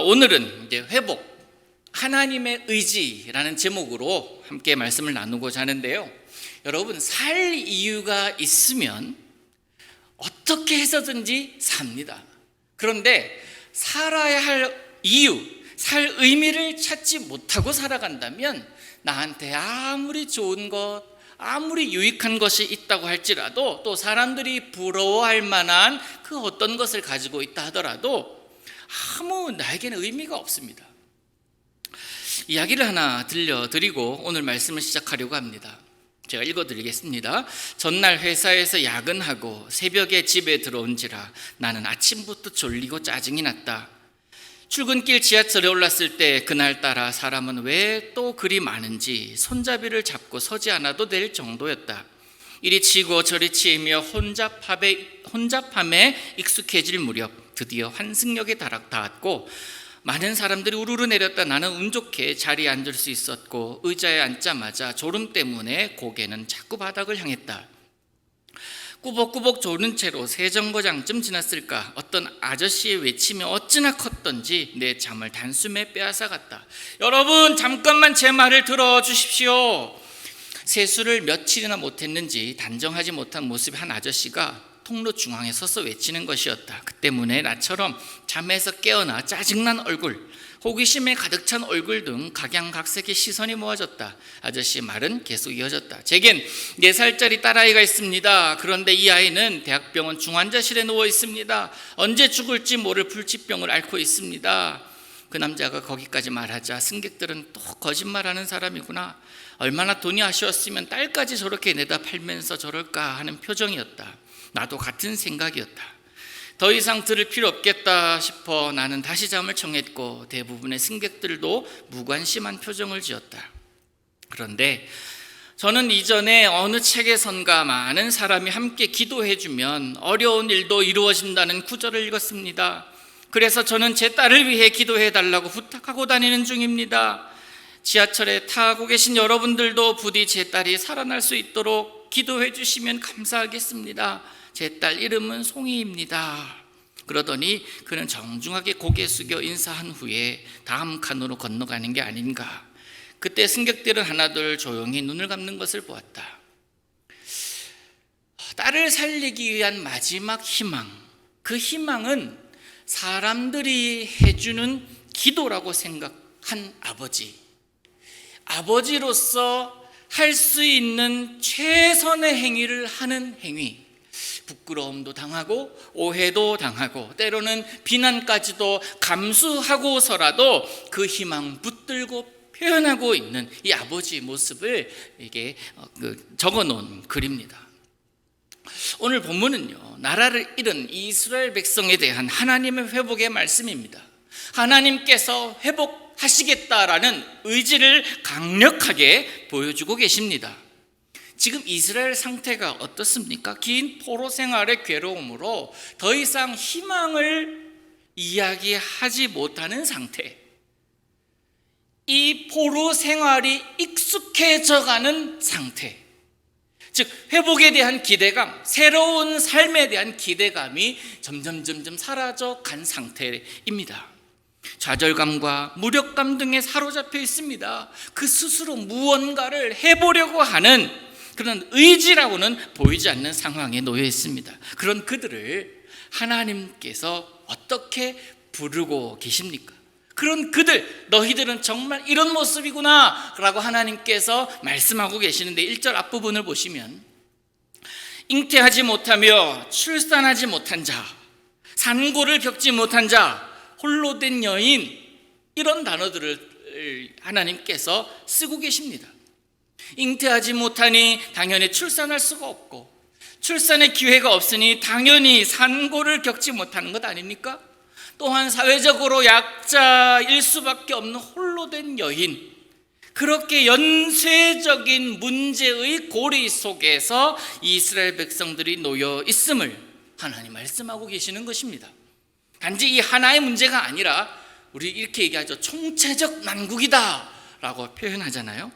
오늘은 이제 회복, 하나님의 의지라는 제목으로 함께 말씀을 나누고자 하는데요. 여러분, 살 이유가 있으면 어떻게 해서든지 삽니다. 그런데 살아야 할 이유, 살 의미를 찾지 못하고 살아간다면 나한테 아무리 좋은 것, 아무리 유익한 것이 있다고 할지라도, 또 사람들이 부러워할 만한 그 어떤 것을 가지고 있다 하더라도 아무 나에게는 의미가 없습니다. 이야기를 하나 들려드리고 오늘 말씀을 시작하려고 합니다. 제가 읽어드리겠습니다. 전날 회사에서 야근하고 새벽에 집에 들어온지라 나는 아침부터 졸리고 짜증이 났다. 출근길 지하철에 올랐을 때 그날따라 사람은 왜 또 그리 많은지 손잡이를 잡고 서지 않아도 될 정도였다. 이리 치고 저리 치이며 혼잡함에 익숙해질 무렵 드디어 환승역에 닿았고 많은 사람들이 우르르 내렸다. 나는 운 좋게 자리에 앉을 수 있었고 의자에 앉자마자 졸음 때문에 고개는 자꾸 바닥을 향했다. 꾸벅꾸벅 졸은 채로 세 정거장쯤 지났을까 어떤 아저씨의 외침이 어찌나 컸던지 내 잠을 단숨에 빼앗아갔다. 여러분, 잠깐만 제 말을 들어주십시오. 세수를 며칠이나 못했는지 단정하지 못한 모습의 한 아저씨가 통로 중앙에 서서 외치는 것이었다. 그 때문에 나처럼 잠에서 깨어나 짜증난 얼굴, 호기심에 가득 찬 얼굴 등 각양각색의 시선이 모아졌다. 아저씨의 말은 계속 이어졌다. 제겐 4살짜리 딸아이가 있습니다. 그런데 이 아이는 대학병원 중환자실에 누워 있습니다. 언제 죽을지 모를 불치병을 앓고 있습니다. 그 남자가 거기까지 말하자 승객들은 또 거짓말하는 사람이구나, 얼마나 돈이 아쉬웠으면 딸까지 저렇게 내다 팔면서 저럴까 하는 표정이었다. 나도 같은 생각이었다. 더 이상 들을 필요 없겠다 싶어 나는 다시 잠을 청했고 대부분의 승객들도 무관심한 표정을 지었다. 그런데 저는 이전에 어느 책에선가 많은 사람이 함께 기도해주면 어려운 일도 이루어진다는 구절을 읽었습니다. 그래서 저는 제 딸을 위해 기도해달라고 부탁하고 다니는 중입니다. 지하철에 타고 계신 여러분들도 부디 제 딸이 살아날 수 있도록 기도해 주시면 감사하겠습니다. 제 딸 이름은 송이입니다. 그러더니 그는 정중하게 고개 숙여 인사한 후에 다음 칸으로 건너가는 게 아닌가. 그때 승객들은 하나둘 조용히 눈을 감는 것을 보았다. 딸을 살리기 위한 마지막 희망, 그 희망은 사람들이 해주는 기도라고 생각한 아버지로서 할 수 있는 최선의 행위를 하는 행위. 부끄러움도 당하고 오해도 당하고 때로는 비난까지도 감수하고서라도 그 희망 붙들고 표현하고 있는 이 아버지의 모습을 이게 적어놓은 글입니다. 오늘 본문은요, 나라를 잃은 이스라엘 백성에 대한 하나님의 회복의 말씀입니다. 하나님께서 회복하시겠다라는 의지를 강력하게 보여주고 계십니다. 지금 이스라엘 상태가 어떻습니까? 긴 포로 생활의 괴로움으로 더 이상 희망을 이야기하지 못하는 상태. 이 포로 생활이 익숙해져가는 상태. 즉 회복에 대한 기대감, 새로운 삶에 대한 기대감이 점점 사라져 간 상태입니다. 좌절감과 무력감 등에 사로잡혀 있습니다. 그 스스로 무언가를 해보려고 하는 그런 의지라고는 보이지 않는 상황에 놓여 있습니다. 그런 그들을 하나님께서 어떻게 부르고 계십니까? 그런 그들, 너희들은 정말 이런 모습이구나 라고 하나님께서 말씀하고 계시는데 1절 앞부분을 보시면 잉태하지 못하며 출산하지 못한 자, 산고를 겪지 못한 자, 홀로 된 여인, 이런 단어들을 하나님께서 쓰고 계십니다. 잉태하지 못하니 당연히 출산할 수가 없고, 출산의 기회가 없으니 당연히 산고를 겪지 못하는 것 아닙니까? 또한 사회적으로 약자일 수밖에 없는 홀로 된 여인, 그렇게 연쇄적인 문제의 고리 속에서 이스라엘 백성들이 놓여 있음을 하나님 말씀하고 계시는 것입니다. 단지 이 하나의 문제가 아니라 우리 이렇게 얘기하죠. 총체적 난국이다 라고 표현하잖아요.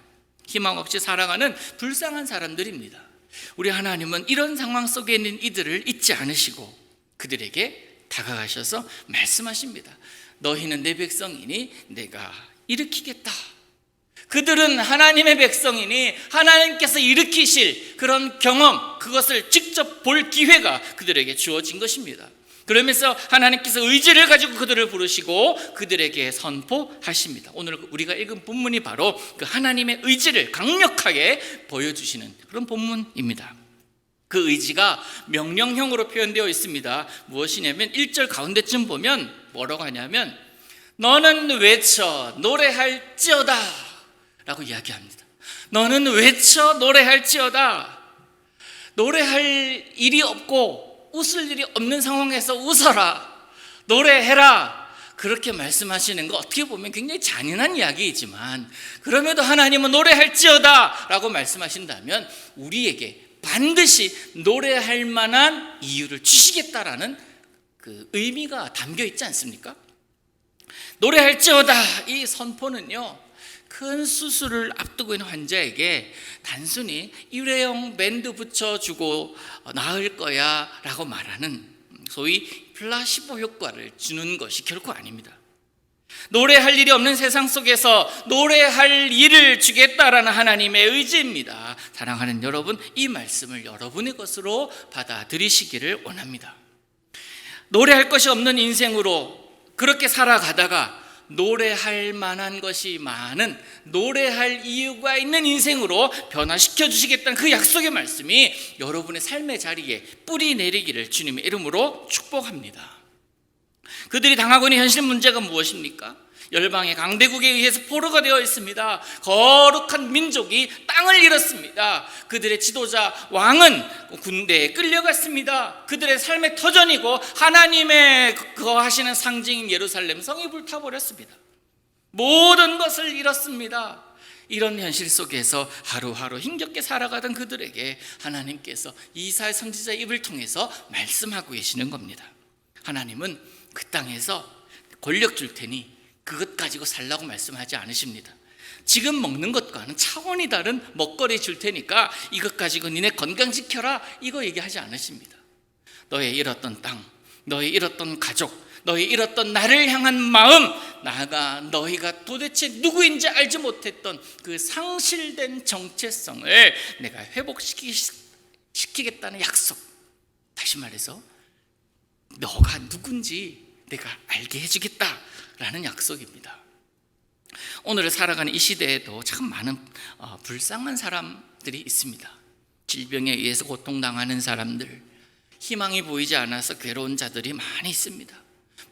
희망 없이 살아가는 불쌍한 사람들입니다. 우리 하나님은 이런 상황 속에 있는 이들을 잊지 않으시고 그들에게 다가가셔서 말씀하십니다. 너희는 내 백성이니 내가 일으키겠다. 그들은 하나님의 백성이니 하나님께서 일으키실 그런 경험, 그것을 직접 볼 기회가 그들에게 주어진 것입니다. 그러면서 하나님께서 의지를 가지고 그들을 부르시고 그들에게 선포하십니다. 오늘 우리가 읽은 본문이 바로 그 하나님의 의지를 강력하게 보여주시는 그런 본문입니다. 그 의지가 명령형으로 표현되어 있습니다. 무엇이냐면 1절 가운데쯤 보면 뭐라고 하냐면 너는 외쳐 노래할지어다 라고 이야기합니다. 너는 외쳐 노래할지어다. 노래할 일이 없고 웃을 일이 없는 상황에서 웃어라, 노래해라, 그렇게 말씀하시는 거 어떻게 보면 굉장히 잔인한 이야기이지만, 그럼에도 하나님은 노래할지어다 라고 말씀하신다면 우리에게 반드시 노래할 만한 이유를 주시겠다라는 그 의미가 담겨 있지 않습니까? 노래할지어다, 이 선포는요, 큰 수술을 앞두고 있는 환자에게 단순히 일회용 밴드 붙여주고 나을 거야 라고 말하는 소위 플라시보 효과를 주는 것이 결코 아닙니다. 노래할 일이 없는 세상 속에서 노래할 일을 주겠다라는 하나님의 의지입니다. 사랑하는 여러분, 이 말씀을 여러분의 것으로 받아들이시기를 원합니다. 노래할 것이 없는 인생으로 그렇게 살아가다가 노래할 만한 것이 많은, 노래할 이유가 있는 인생으로 변화시켜 주시겠다는 그 약속의 말씀이 여러분의 삶의 자리에 뿌리 내리기를 주님의 이름으로 축복합니다. 그들이 당하고 있는 현실 문제가 무엇입니까? 열방의 강대국에 의해서 포로가 되어 있습니다. 거룩한 민족이 땅을 잃었습니다. 그들의 지도자 왕은 군대에 끌려갔습니다. 그들의 삶의 터전이고 하나님의 거하시는 상징인 예루살렘 성이 불타버렸습니다. 모든 것을 잃었습니다. 이런 현실 속에서 하루하루 힘겹게 살아가던 그들에게 하나님께서 이사야 선지자의 입을 통해서 말씀하고 계시는 겁니다. 하나님은 그 땅에서 권력 줄 테니 그것 가지고 살라고 말씀하지 않으십니다. 지금 먹는 것과는 차원이 다른 먹거리 줄 테니까 이것 가지고 니네 건강 지켜라, 이거 얘기하지 않으십니다. 너의 잃었던 땅, 너의 잃었던 가족, 너의 잃었던 나를 향한 마음, 나아가 너희가 도대체 누구인지 알지 못했던 그 상실된 정체성을 내가 회복시키겠다는 약속. 다시 말해서 너가 누군지 내가 알게 해주겠다라는 약속입니다. 오늘 살아가는 이 시대에도 참 많은 불쌍한 사람들이 있습니다. 질병에 의해서 고통당하는 사람들, 희망이 보이지 않아서 괴로운 자들이 많이 있습니다.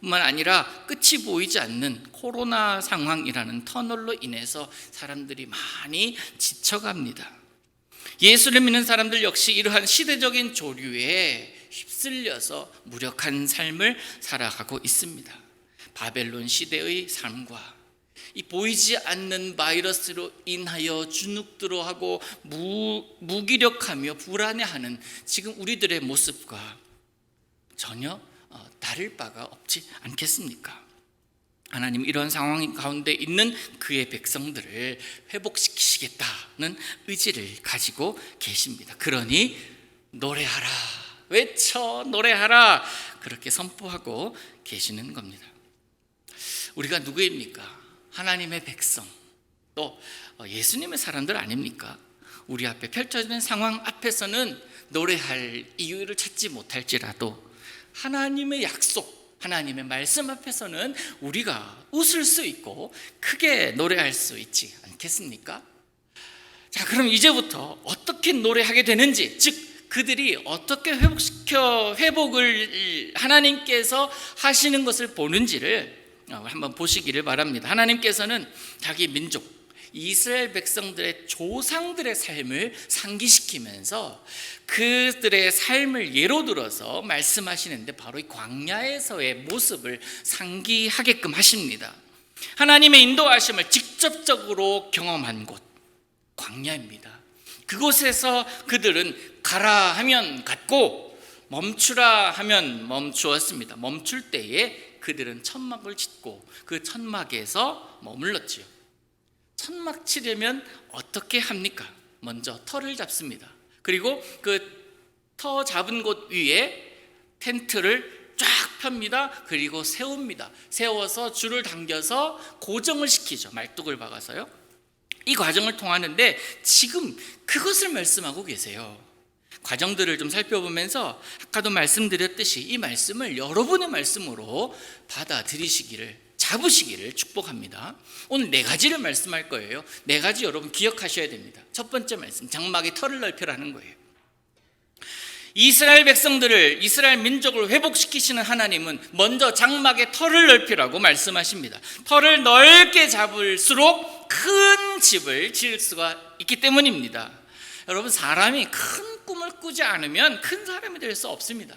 뿐만 아니라 끝이 보이지 않는 코로나 상황이라는 터널로 인해서 사람들이 많이 지쳐갑니다. 예수를 믿는 사람들 역시 이러한 시대적인 조류에 휩쓸려서 무력한 삶을 살아가고 있습니다. 바벨론 시대의 삶과 이 보이지 않는 바이러스로 인하여 주눅들어하고 무기력하며 불안해하는 지금 우리들의 모습과 전혀 다를 바가 없지 않겠습니까? 하나님 이런 상황 가운데 있는 그의 백성들을 회복시키시겠다는 의지를 가지고 계십니다. 그러니 노래하라, 외쳐 노래하라, 그렇게 선포하고 계시는 겁니다. 우리가 누구입니까? 하나님의 백성, 또 예수님의 사람들 아닙니까? 우리 앞에 펼쳐지는 상황 앞에서는 노래할 이유를 찾지 못할지라도 하나님의 약속, 하나님의 말씀 앞에서는 우리가 웃을 수 있고 크게 노래할 수 있지 않겠습니까? 자, 그럼 이제부터 어떻게 노래하게 되는지, 즉 그들이 어떻게 회복을 하나님께서 하시는 것을 보는지를 한번 보시기를 바랍니다. 하나님께서는 자기 민족 이스라엘 백성들의 조상들의 삶을 상기시키면서 그들의 삶을 예로 들어서 말씀하시는데 바로 이 광야에서의 모습을 상기하게끔 하십니다. 하나님의 인도하심을 직접적으로 경험한 곳, 광야입니다. 그곳에서 그들은 가라 하면 갔고 멈추라 하면 멈추었습니다. 멈출 때에 그들은 천막을 짓고 그 천막에서 머물렀지요. 천막 치려면 어떻게 합니까? 먼저 터를 잡습니다. 그리고 그 터 잡은 곳 위에 텐트를 쫙 펴입니다. 그리고 세웁니다. 세워서 줄을 당겨서 고정을 시키죠. 말뚝을 박아서요. 이 과정을 통하는데 지금 그것을 말씀하고 계세요. 과정들을 좀 살펴보면서 아까도 말씀드렸듯이 이 말씀을 여러분의 말씀으로 받아들이시기를, 잡으시기를 축복합니다. 오늘 4가지를 말씀할 거예요. 4가지 여러분 기억하셔야 됩니다. 첫 번째 말씀, 장막의 털을 넓혀라는 거예요. 이스라엘 백성들을, 이스라엘 민족을 회복시키시는 하나님은 먼저 장막의 털을 넓히라고 말씀하십니다. 털을 넓게 잡을수록 큰 집을 지을 수가 있기 때문입니다. 여러분, 사람이 큰 꿈을 꾸지 않으면 큰 사람이 될 수 없습니다.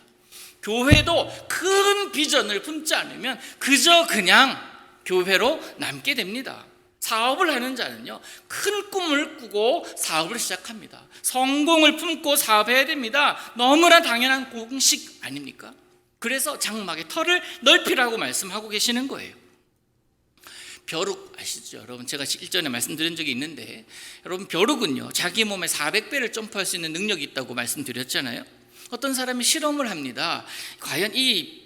교회도 큰 비전을 품지 않으면 그저 그냥 교회로 남게 됩니다. 사업을 하는 자는요, 큰 꿈을 꾸고 사업을 시작합니다. 성공을 품고 사업해야 됩니다. 너무나 당연한 공식 아닙니까? 그래서 장막의 털을 넓히라고 말씀하고 계시는 거예요. 벼룩 아시죠? 여러분, 제가 일전에 말씀드린 적이 있는데, 여러분, 벼룩은요 자기 몸에 400배를 점프할 수 있는 능력이 있다고 말씀드렸잖아요. 어떤 사람이 실험을 합니다. 과연 이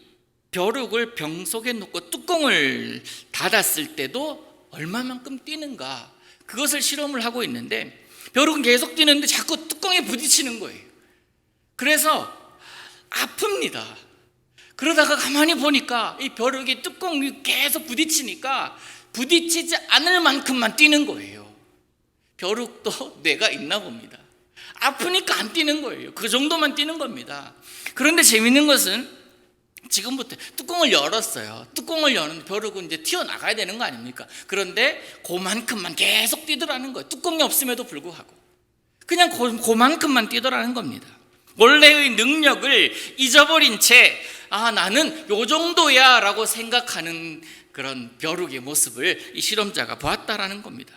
벼룩을 병 속에 넣고 뚜껑을 닫았을 때도 얼마만큼 뛰는가, 그것을 실험을 하고 있는데 벼룩은 계속 뛰는데 자꾸 뚜껑에 부딪히는 거예요. 그래서 아픕니다. 그러다가 가만히 보니까 이 벼룩이 뚜껑이 계속 부딪히니까 부딪히지 않을 만큼만 뛰는 거예요. 벼룩도 뇌가 있나 봅니다. 아프니까 안 뛰는 거예요. 그 정도만 뛰는 겁니다. 그런데 재밌는 것은 지금부터 뚜껑을 열었어요. 뚜껑을 여는 벼룩은 이제 튀어나가야 되는 거 아닙니까? 그런데 그만큼만 계속 뛰더라는 거예요. 뚜껑이 없음에도 불구하고 그냥 그만큼만 뛰더라는 겁니다. 원래의 능력을 잊어버린 채 나는 요 정도야 라고 생각하는 그런 벼룩의 모습을 이 실험자가 보았다라는 겁니다.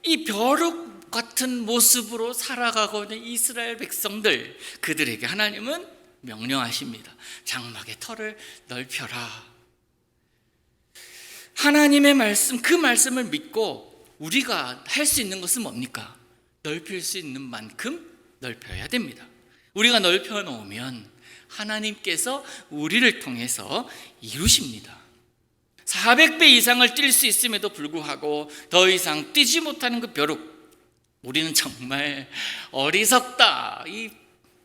이 벼룩 같은 모습으로 살아가고 있는 이스라엘 백성들, 그들에게 하나님은 명령하십니다. 장막의 털을 넓혀라. 하나님의 말씀, 그 말씀을 믿고 우리가 할 수 있는 것은 뭡니까? 넓힐 수 있는 만큼 넓혀야 됩니다. 우리가 넓혀 놓으면 하나님께서 우리를 통해서 이루십니다. 400배 이상을 뛸 수 있음에도 불구하고 더 이상 뛰지 못하는 그 벼룩, 우리는 정말 어리석다, 이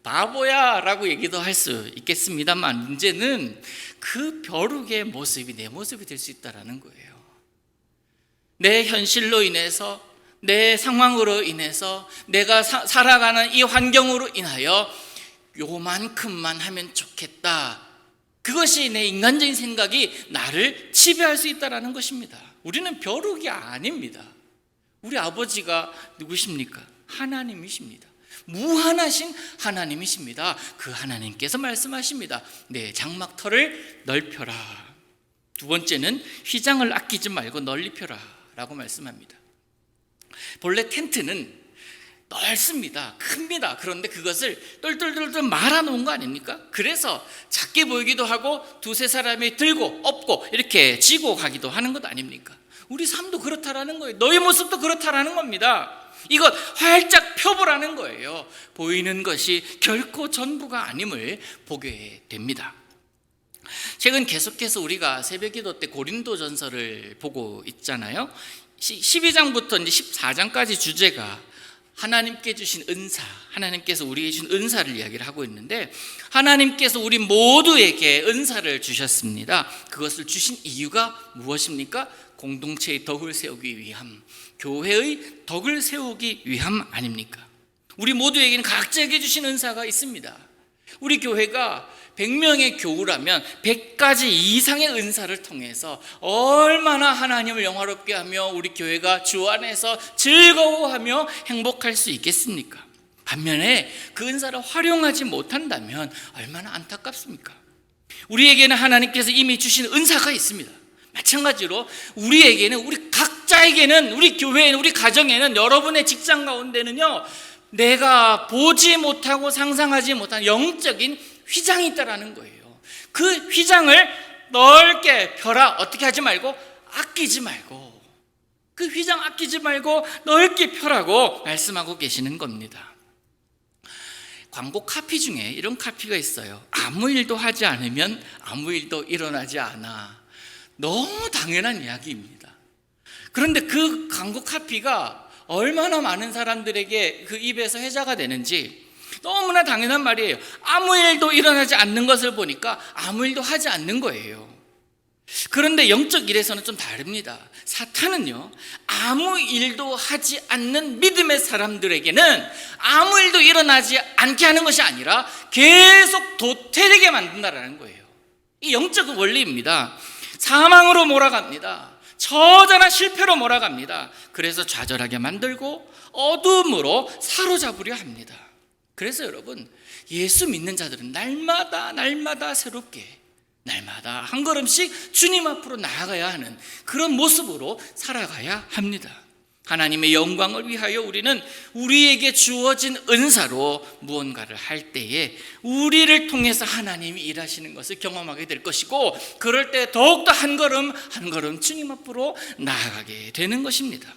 바보야 라고 얘기도 할 수 있겠습니다만, 문제는 그 벼룩의 모습이 내 모습이 될 수 있다는 거예요. 내 현실로 인해서, 내 상황으로 인해서, 내가 살아가는 이 환경으로 인하여 요만큼만 하면 좋겠다, 그것이 내 인간적인 생각이 나를 지배할 수 있다는 것입니다. 우리는 벼룩이 아닙니다. 우리 아버지가 누구십니까? 하나님이십니다. 무한하신 하나님이십니다. 그 하나님께서 말씀하십니다. 내 장막터를 넓혀라. 두 번째는 휘장을 아끼지 말고 널리 펴라 라고 말씀합니다. 본래 텐트는 넓습니다. 큽니다. 그런데 그것을 똘똘똘똘 말아놓은 거 아닙니까? 그래서 작게 보이기도 하고 두세 사람이 들고 업고 이렇게 지고 가기도 하는 것 아닙니까? 우리 삶도 그렇다라는 거예요. 너희 모습도 그렇다라는 겁니다. 이것 활짝 펴보라는 거예요. 보이는 것이 결코 전부가 아님을 보게 됩니다. 최근 계속해서 우리가 새벽기도 때 고린도전서를 보고 있잖아요. 12장부터 이제 14장까지 주제가 하나님께 주신 은사, 하나님께서 우리에게 주신 은사를 이야기를 하고 있는데, 하나님께서 우리 모두에게 은사를 주셨습니다. 그것을 주신 이유가 무엇입니까? 공동체의 덕을 세우기 위함, 교회의 덕을 세우기 위함 아닙니까? 우리 모두에게는 각자에게 주신 은사가 있습니다. 우리 교회가 100명의 교우라면 100가지 이상의 은사를 통해서 얼마나 하나님을 영화롭게 하며 우리 교회가 주 안에서 즐거워하며 행복할 수 있겠습니까? 반면에 그 은사를 활용하지 못한다면 얼마나 안타깝습니까? 우리에게는 하나님께서 이미 주신 은사가 있습니다. 마찬가지로 우리에게는, 우리 각자에게는, 우리 교회에는, 우리 가정에는, 여러분의 직장 가운데는요, 내가 보지 못하고 상상하지 못한 영적인 휘장이 있다라는 거예요. 그 휘장을 넓게 펴라. 어떻게 하지 말고, 아끼지 말고, 그 휘장 아끼지 말고 넓게 펴라고 말씀하고 계시는 겁니다. 광고 카피 중에 이런 카피가 있어요. 아무 일도 하지 않으면 아무 일도 일어나지 않아. 너무 당연한 이야기입니다. 그런데 그 광고 카피가 얼마나 많은 사람들에게 그 입에서 회자가 되는지 너무나 당연한 말이에요. 아무 일도 일어나지 않는 것을 보니까 아무 일도 하지 않는 거예요. 그런데 영적 일에서는 좀 다릅니다. 사탄은요, 아무 일도 하지 않는 믿음의 사람들에게는 아무 일도 일어나지 않게 하는 것이 아니라 계속 도태되게 만든다라는 거예요. 이 영적 원리입니다. 사망으로 몰아갑니다. 처절한 실패로 몰아갑니다. 그래서 좌절하게 만들고 어둠으로 사로잡으려 합니다. 그래서 여러분, 예수 믿는 자들은 날마다 새롭게, 날마다 한 걸음씩 주님 앞으로 나아가야 하는 그런 모습으로 살아가야 합니다. 하나님의 영광을 위하여 우리는 우리에게 주어진 은사로 무언가를 할 때에 우리를 통해서 하나님이 일하시는 것을 경험하게 될 것이고, 그럴 때 더욱더 한 걸음 한 걸음 주님 앞으로 나아가게 되는 것입니다.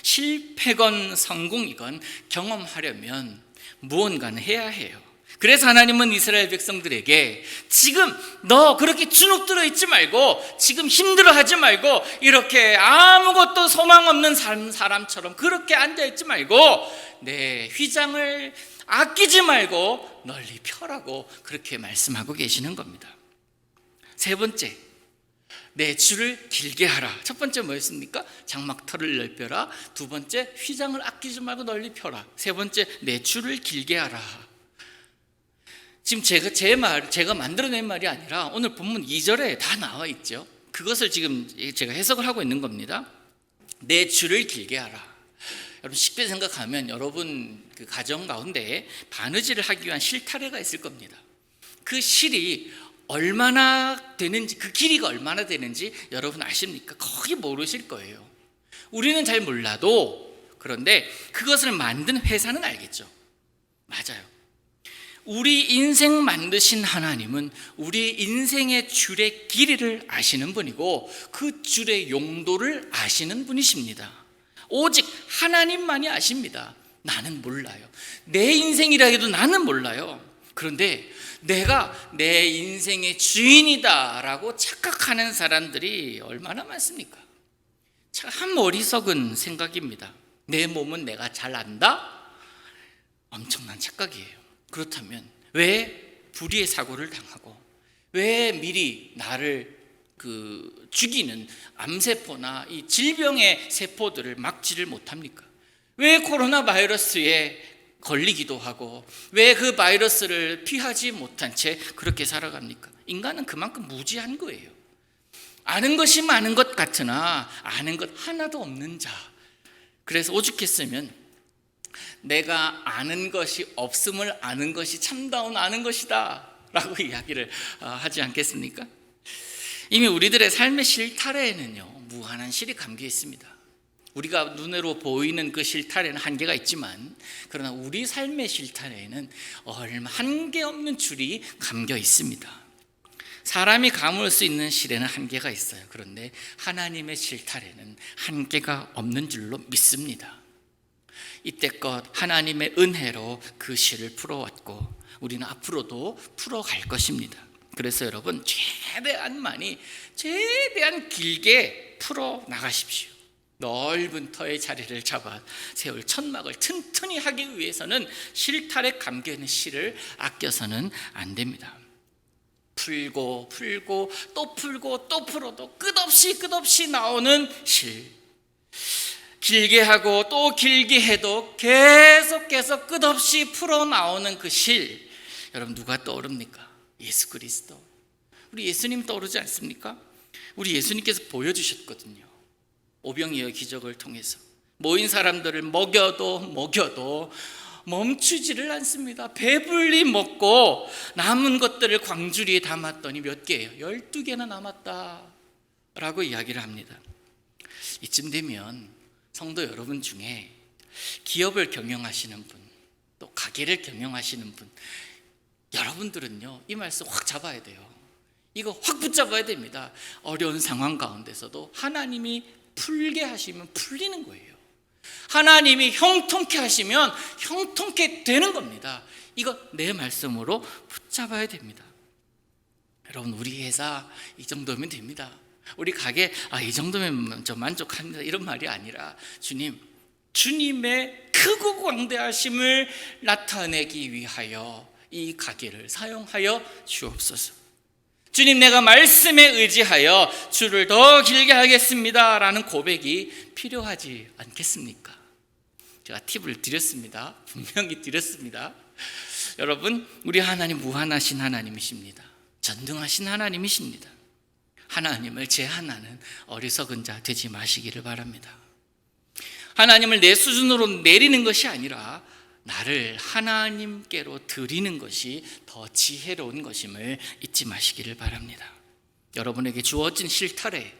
실패건 성공이건 경험하려면 무언가는 해야 해요. 그래서 하나님은 이스라엘 백성들에게 지금 너 그렇게 주눅들어 있지 말고, 지금 힘들어하지 말고, 이렇게 아무것도 소망 없는 사람처럼 그렇게 앉아있지 말고 내 휘장을 아끼지 말고 널리 펴라고 그렇게 말씀하고 계시는 겁니다. 세 번째, 내 줄을 길게 하라. 첫 번째 뭐였습니까? 장막터를 넓혀라. 두 번째, 휘장을 아끼지 말고 널리 펴라. 세 번째, 내 줄을 길게 하라. 지금 제가 만들어낸 말이 아니라 오늘 본문 2절에 다 나와 있죠. 그것을 지금 제가 해석을 하고 있는 겁니다. 내 줄을 길게 하라. 여러분, 쉽게 생각하면 여러분 그 가정 가운데 바느질을 하기 위한 실타래가 있을 겁니다. 그 실이 얼마나 되는지, 그 길이가 얼마나 되는지 여러분 아십니까? 거의 모르실 거예요. 우리는 잘 몰라도, 그런데 그것을 만든 회사는 알겠죠. 맞아요. 우리 인생 만드신 하나님은 우리 인생의 줄의 길이를 아시는 분이고 그 줄의 용도를 아시는 분이십니다. 오직 하나님만이 아십니다. 나는 몰라요. 내 인생이라 해도 나는 몰라요. 그런데 내가 내 인생의 주인이다라고 착각하는 사람들이 얼마나 많습니까? 참 어리석은 생각입니다. 내 몸은 내가 잘 안다? 엄청난 착각이에요. 그렇다면 왜 불의의 사고를 당하고, 왜 미리 나를 죽이는 암세포나 이 질병의 세포들을 막지를 못합니까? 왜 코로나 바이러스에 걸리기도 하고, 왜 그 바이러스를 피하지 못한 채 그렇게 살아갑니까? 인간은 그만큼 무지한 거예요. 아는 것이 많은 것 같으나 아는 것 하나도 없는 자. 그래서 오죽했으면 내가 아는 것이 없음을 아는 것이 참다운 아는 것이다 라고 이야기를 하지 않겠습니까? 이미 우리들의 삶의 실타래에는요, 무한한 실이 감겨 있습니다. 우리가 눈으로 보이는 그 실타래는 한계가 있지만, 그러나 우리 삶의 실타래에는 한계 없는 줄이 감겨 있습니다. 사람이 감을 수 있는 실에는 한계가 있어요. 그런데 하나님의 실타래는 한계가 없는 줄로 믿습니다. 이때껏 하나님의 은혜로 그 실을 풀어왔고 우리는 앞으로도 풀어갈 것입니다. 그래서 여러분, 최대한 길게 풀어나가십시오. 넓은 터의 자리를 잡아 세울 천막을 튼튼히 하기 위해서는 실타래 감겨있는 실을 아껴서는 안 됩니다. 풀고 또 풀어도 끝없이 나오는 실, 길게 하고 또 길게 해도 계속 끝없이 풀어나오는 그 실, 여러분 누가 떠오릅니까? 예수 그리스도. 우리 예수님 떠오르지 않습니까? 우리 예수님께서 보여주셨거든요. 오병이어의 기적을 통해서 모인 사람들을 먹여도 멈추지를 않습니다. 배불리 먹고 남은 것들을 광주리에 담았더니 몇 개예요? 12개나 남았다라고 이야기를 합니다. 이쯤 되면 성도 여러분 중에 기업을 경영하시는 분, 또 가게를 경영하시는 분, 여러분들은요, 이 말씀 확 잡아야 돼요. 이거 확 붙잡아야 됩니다. 어려운 상황 가운데서도 하나님이 풀게 하시면 풀리는 거예요. 하나님이 형통케 하시면 형통케 되는 겁니다. 이거 내 말씀으로 붙잡아야 됩니다. 여러분, 우리 회사 이 정도면 됩니다. 우리 가게 이 정도면 좀 만족합니다, 이런 말이 아니라 주님의 크고 광대하심을 나타내기 위하여 이 가게를 사용하여 주옵소서. 주님, 내가 말씀에 의지하여 주를 더 길게 하겠습니다 라는 고백이 필요하지 않겠습니까? 제가 팁을 드렸습니다. 분명히 드렸습니다. 여러분, 우리 하나님 무한하신 하나님이십니다. 전능하신 하나님이십니다. 하나님을 제한하는 어리석은 자 되지 마시기를 바랍니다. 하나님을 내 수준으로 내리는 것이 아니라 나를 하나님께로 드리는 것이 더 지혜로운 것임을 잊지 마시기를 바랍니다. 여러분에게 주어진 실타래,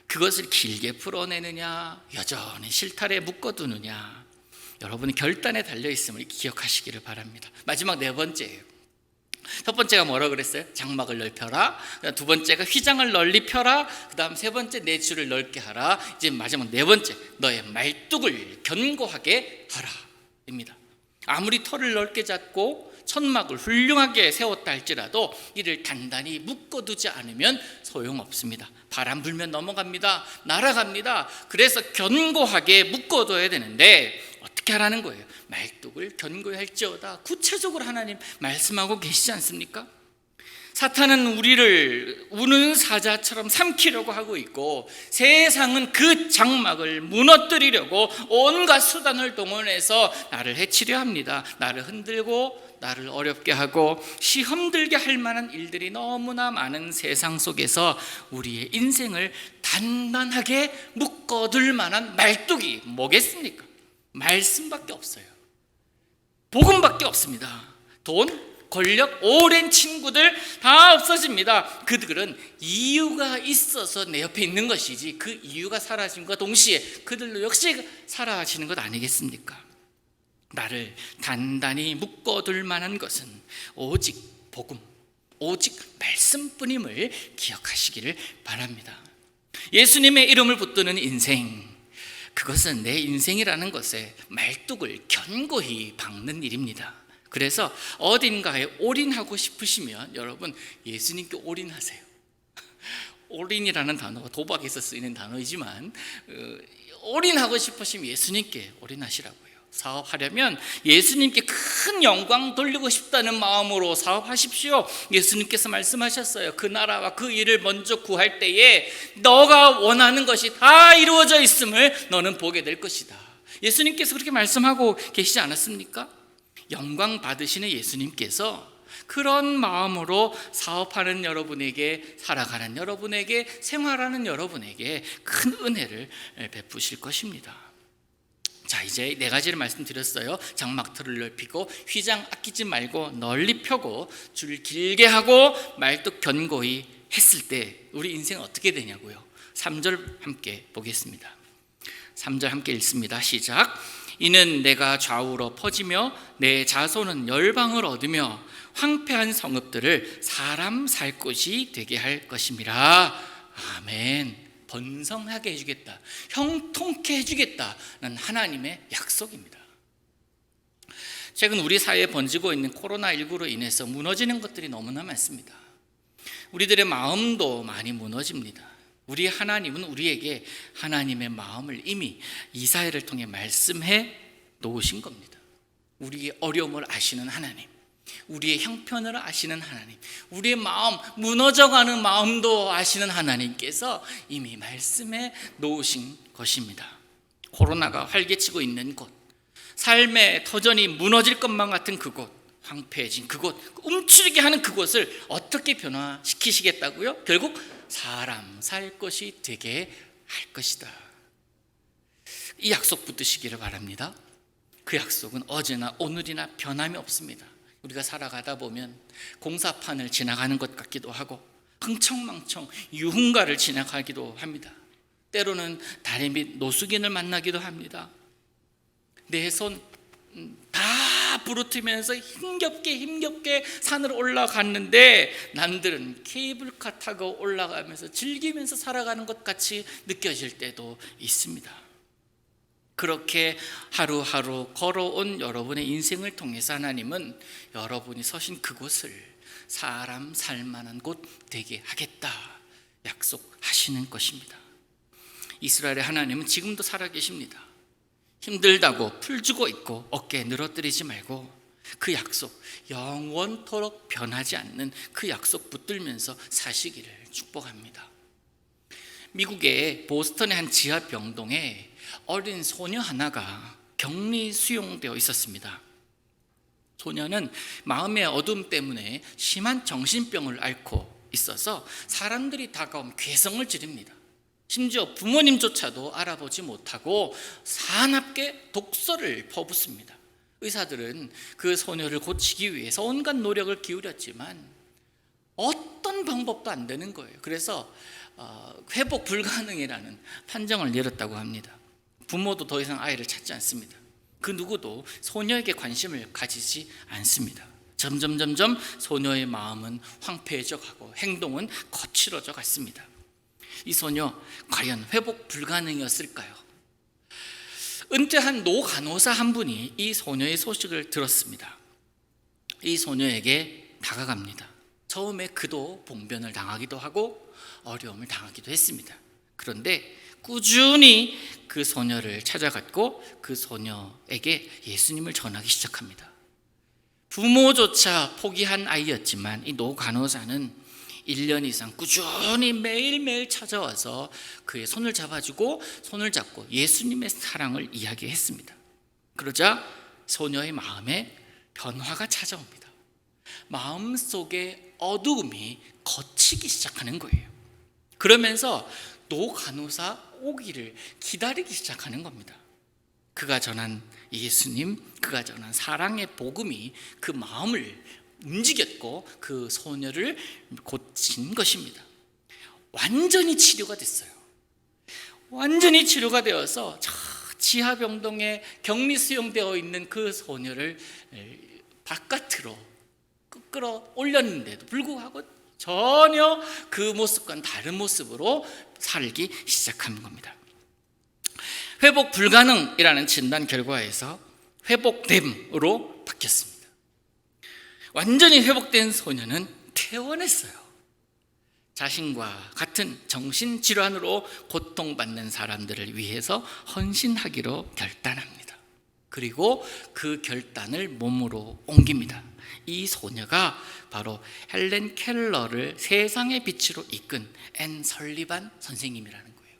그것을 길게 풀어내느냐, 여전히 실타래에 묶어두느냐, 여러분의 결단에 달려있음을 기억하시기를 바랍니다. 마지막 네 번째예요. 첫 번째가 뭐라 그랬어요? 장막을 넓혀라. 두 번째가 휘장을 널리 펴라. 그 다음 세 번째, 내 주를 넓게 하라. 이제 마지막 네 번째, 너의 말뚝을 견고하게 하라 입니다. 아무리 털을 넓게 잡고 천막을 훌륭하게 세웠다 할지라도 이를 단단히 묶어두지 않으면 소용없습니다. 바람 불면 넘어갑니다. 날아갑니다. 그래서 견고하게 묶어둬야 되는데 어떻게 하라는 거예요? 말뚝을 견고히 할지어다. 구체적으로 하나님 말씀하고 계시지 않습니까? 사탄은 우리를 우는 사자처럼 삼키려고 하고 있고, 세상은 그 장막을 무너뜨리려고 온갖 수단을 동원해서 나를 해치려 합니다. 나를 흔들고 나를 어렵게 하고 시험 들게 할 만한 일들이 너무나 많은 세상 속에서 우리의 인생을 단단하게 묶어둘 만한 말뚝이 뭐겠습니까? 말씀밖에 없어요. 복음밖에 없습니다. 돈, 권력, 오랜 친구들 다 없어집니다. 그들은 이유가 있어서 내 옆에 있는 것이지 그 이유가 사라짐과 동시에 그들도 역시 사라지는 것 아니겠습니까? 나를 단단히 묶어둘 만한 것은 오직 복음, 오직 말씀뿐임을 기억하시기를 바랍니다. 예수님의 이름을 붙드는 인생, 그것은 내 인생이라는 것에 말뚝을 견고히 박는 일입니다. 그래서 어딘가에 올인하고 싶으시면 여러분, 예수님께 올인하세요. 올인이라는 단어가 도박에서 쓰이는 단어이지만 올인하고 싶으시면 예수님께 올인하시라고요. 사업하려면 예수님께 큰 영광 돌리고 싶다는 마음으로 사업하십시오. 예수님께서 말씀하셨어요. 그 나라와 그 일을 먼저 구할 때에 너가 원하는 것이 다 이루어져 있음을 너는 보게 될 것이다. 예수님께서 그렇게 말씀하고 계시지 않았습니까? 영광 받으시는 예수님께서 그런 마음으로 사업하는 여러분에게, 살아가는 여러분에게, 생활하는 여러분에게 큰 은혜를 베푸실 것입니다. 자, 이제 네 가지를 말씀드렸어요. 장막틀을 넓히고, 휘장 아끼지 말고 널리 펴고, 줄 길게 하고, 말뚝 견고히 했을 때 우리 인생은 어떻게 되냐고요. 3절 함께 보겠습니다. 3절 함께 읽습니다. 시작. 이는 내가 좌우로 퍼지며 내 자손은 열방을 얻으며 황폐한 성읍들을 사람 살 곳이 되게 할 것임이라. 아멘. 번성하게 해주겠다, 형통케 해주겠다는 하나님의 약속입니다. 최근 우리 사회에 번지고 있는 코로나19로 인해서 무너지는 것들이 너무나 많습니다. 우리들의 마음도 많이 무너집니다. 우리 하나님은 우리에게 하나님의 마음을 이미 이사야를 통해 말씀해 놓으신 겁니다. 우리의 어려움을 아시는 하나님, 우리의 형편을 아시는 하나님, 우리의 마음, 무너져가는 마음도 아시는 하나님께서 이미 말씀해 놓으신 것입니다. 코로나가 활개치고 있는 곳, 삶의 터전이 무너질 것만 같은 그곳, 황폐해진 그곳, 움츠리게 하는 그곳을 어떻게 변화시키시겠다고요? 결국 사람 살 것이 되게 할 것이다. 이 약속 붙드시기를 바랍니다. 그 약속은 어제나 오늘이나 변함이 없습니다. 우리가 살아가다 보면 공사판을 지나가는 것 같기도 하고 흥청망청 유흥가를 지나가기도 합니다. 때로는 다리 밑 노숙인을 만나기도 합니다. 내 손 다 부르트면서 힘겹게 산으로 올라갔는데 남들은 케이블카 타고 올라가면서 즐기면서 살아가는 것 같이 느껴질 때도 있습니다. 그렇게 하루하루 걸어온 여러분의 인생을 통해서 하나님은 여러분이 서신 그곳을 사람 살만한 곳 되게 하겠다 약속하시는 것입니다. 이스라엘의 하나님은 지금도 살아계십니다. 힘들다고 풀주고 있고 어깨에 늘어뜨리지 말고 그 약속, 영원토록 변하지 않는 그 약속 붙들면서 사시기를 축복합니다. 미국의 보스턴의 한 지하 병동에 어린 소녀 하나가 격리 수용되어 있었습니다. 소녀는 마음의 어둠 때문에 심한 정신병을 앓고 있어서 사람들이 다가오면 괴성을 지릅니다. 심지어 부모님조차도 알아보지 못하고 사납게 독서를 퍼붓습니다. 의사들은 그 소녀를 고치기 위해서 온갖 노력을 기울였지만 어떤 방법도 안 되는 거예요. 그래서 회복 불가능이라는 판정을 내렸다고 합니다. 부모도 더 이상 아이를 찾지 않습니다. 그 누구도 소녀에게 관심을 가지지 않습니다. 점점 소녀의 마음은 황폐해져 가고 행동은 거칠어져 갔습니다. 이 소녀 과연 회복 불가능이었을까요? 은퇴한 노 간호사 한 분이 이 소녀의 소식을 들었습니다. 이 소녀에게 다가갑니다. 처음에 그도 봉변을 당하기도 하고 어려움을 당하기도 했습니다. 그런데 꾸준히 그 소녀를 찾아갔고 그 소녀에게 예수님을 전하기 시작합니다. 부모조차 포기한 아이였지만 이 노 간호사는 1년 이상 꾸준히 매일매일 찾아와서 그의 손을 잡아주고 손을 잡고 예수님의 사랑을 이야기했습니다. 그러자 소녀의 마음에 변화가 찾아옵니다. 마음속에 어두움이 걷히기 시작하는 거예요. 그러면서 노 간호사 오기를 기다리기 시작하는 겁니다. 그가 전한 예수님, 그가 전한 사랑의 복음이 그 마음을 움직였고 그 소녀를 고친 것입니다. 완전히 치료가 됐어요. 완전히 치료가 되어서 지하병동에 격리 수용되어 있는 그 소녀를 바깥으로 끌어 올렸는데도 불구하고 전혀 그 모습과는 다른 모습으로 살기 시작하는 겁니다. 회복 불가능이라는 진단 결과에서 회복됨으로 바뀌었습니다. 완전히 회복된 소녀는 퇴원했어요. 자신과 같은 정신질환으로 고통받는 사람들을 위해서 헌신하기로 결단합니다. 그리고 그 결단을 몸으로 옮깁니다. 이 소녀가 바로 헬렌 켈러를 세상의 빛으로 이끈 앤 설리반 선생님이라는 거예요.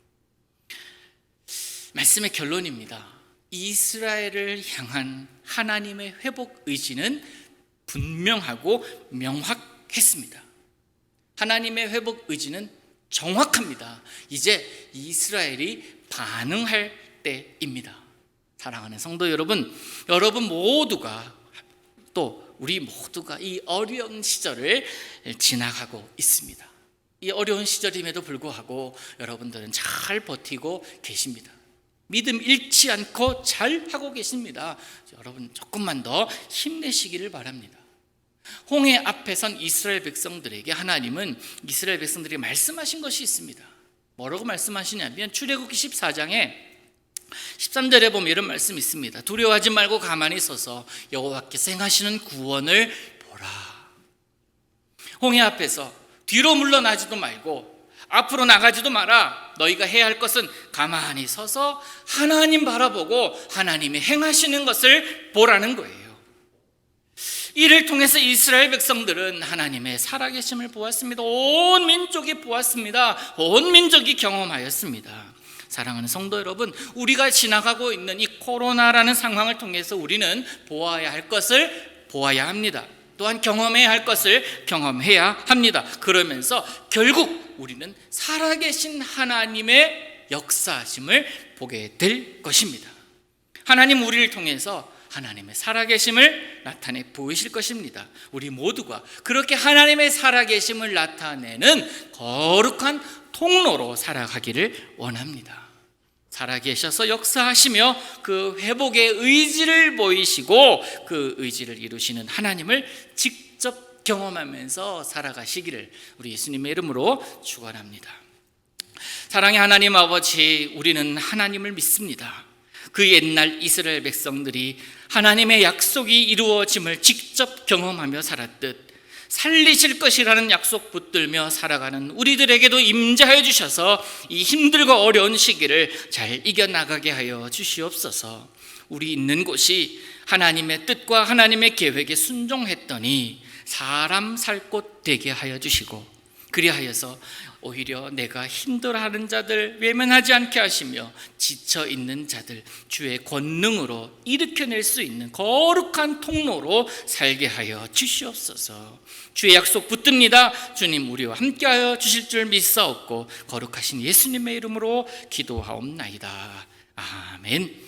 말씀의 결론입니다. 이스라엘을 향한 하나님의 회복 의지는 분명하고 명확했습니다. 하나님의 회복 의지는 정확합니다. 이제 이스라엘이 반응할 때입니다. 사랑하는 성도 여러분, 여러분 모두가 또 우리 모두가 이 어려운 시절을 지나가고 있습니다. 이 어려운 시절임에도 불구하고 여러분들은 잘 버티고 계십니다. 믿음 잃지 않고 잘 하고 계십니다. 여러분 조금만 더 힘내시기를 바랍니다. 홍해 앞에 선 이스라엘 백성들에게 하나님은 이스라엘 백성들이 말씀하신 것이 있습니다. 뭐라고 말씀하시냐면 출애굽기 14장에 13절에 보면 이런 말씀이 있습니다. 두려워하지 말고 가만히 서서 여호와께서 행하시는 구원을 보라. 홍해 앞에서 뒤로 물러나지도 말고 앞으로 나가지도 마라. 너희가 해야 할 것은 가만히 서서 하나님 바라보고 하나님이 행하시는 것을 보라는 거예요. 이를 통해서 이스라엘 백성들은 하나님의 살아계심을 보았습니다. 온 민족이 보았습니다. 온 민족이 경험하였습니다. 사랑하는 성도 여러분, 우리가 지나가고 있는 이 코로나라는 상황을 통해서 우리는 보아야 할 것을 보아야 합니다. 또한 경험해야 할 것을 경험해야 합니다. 그러면서 결국 우리는 살아계신 하나님의 역사하심을 보게 될 것입니다. 하나님 우리를 통해서 하나님의 살아계심을 나타내 보이실 것입니다. 우리 모두가 그렇게 하나님의 살아계심을 나타내는 거룩한 통로로 살아가기를 원합니다. 살아계셔서 역사하시며 그 회복의 의지를 보이시고 그 의지를 이루시는 하나님을 직접 경험하면서 살아가시기를 우리 예수님의 이름으로 축원합니다. 사랑의 하나님 아버지, 우리는 하나님을 믿습니다. 그 옛날 이스라엘 백성들이 하나님의 약속이 이루어짐을 직접 경험하며 살았듯 살리실 것이라는 약속 붙들며 살아가는 우리들에게도 임재하여 주셔서 이 힘들고 어려운 시기를 잘 이겨나가게 하여 주시옵소서. 우리 있는 곳이 하나님의 뜻과 하나님의 계획에 순종했더니 사람 살 곳 되게 하여 주시고, 그리하여서 오히려 내가 힘들어하는 자들 외면하지 않게 하시며 지쳐 있는 자들 주의 권능으로 일으켜낼 수 있는 거룩한 통로로 살게 하여 주시옵소서. 주의 약속 붙듭니다. 주님 우리와 함께하여 주실 줄 믿사옵고 거룩하신 예수님의 이름으로 기도하옵나이다. 아멘.